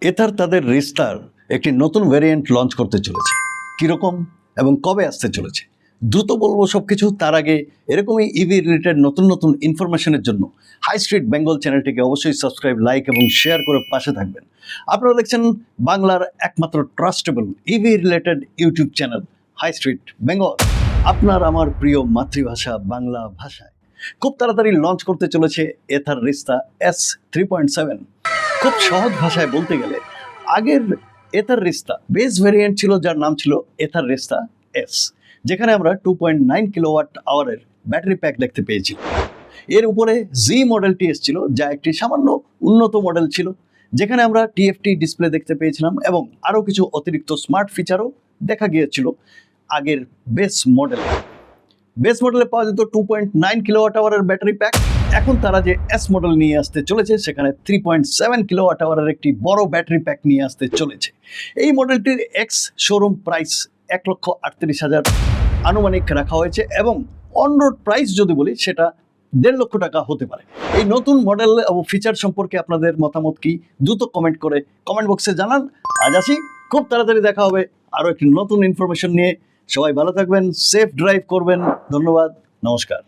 এথার তাদের রিস্তার একটি নতুন ভ্যারিয়েন্ট লঞ্চ করতে চলেছে। কীরকম এবং কবে আসতে চলেছে দ্রুত বলবো সবকিছু। তার আগে এরকমই ইভি রিলেটেড নতুন নতুন ইনফরমেশনের জন্য হাই স্ট্রিট বেঙ্গল চ্যানেলটিকে অবশ্যই সাবস্ক্রাইব, লাইক এবং শেয়ার করে পাশে থাকবেন। আপনারা দেখছেন বাংলার একমাত্র trustable EV related YouTube channel high street Bengal. আপনার আমার প্রিয় মাতৃভাষা বাংলা ভাষায় খুব তাড়াতাড়ি লঞ্চ করতে চলেছে এথার রিস্তা S3.7। খুব সহজ ভাষায় বলতে গেলে আগের এথার রিস্তা বেস ভ্যারিয়েন্ট ছিল যার নাম ছিল এথার রিস্তা S, যেখানে আমরা 2.9 কিলোওয়াট আওয়ারের ব্যাটারি প্যাক দেখতে পেয়েছি। এর উপরে জি মডেলটি এসেছিল, যা একটি সামান্য উন্নত মডেল ছিল, যেখানে আমরা TFT ডিসপ্লে দেখতে পেয়েছিলাম এবং আরও কিছু অতিরিক্ত স্মার্ট ফিচারও দেখা গিয়েছিল আগের বেস মডেলে পাওয়া যেত 2.9 কিলোওয়াট আওয়ারের ব্যাটারি প্যাক। এখন তারা যে S মডেল নিয়ে আসতে চলেছে সেখানে 3.7 কিলোওয়াট আওয়ারের একটি বড় ব্যাটারি প্যাক নিয়ে আসতে চলেছে। এই মডেলটির এক্স শোরুম প্রাইস 1,38,000 আনুমানিক রাখা হয়েছে এবং অন রোড প্রাইস যদি বলি সেটা 1.5 লক্ষ টাকা হতে পারে। এই নতুন মডেল ও ফিচার সম্পর্কে আপনাদের মতামত কি দ্রুত কমেন্ট করে কমেন্ট বক্সে জানান। আজ আসি, খুব তাড়াতাড়ি দেখা হবে আরও একটি নতুন ইনফরমেশন নিয়ে। সবাই ভালো থাকবেন, সেফ ড্রাইভ করবেন। ধন্যবাদ, নমস্কার।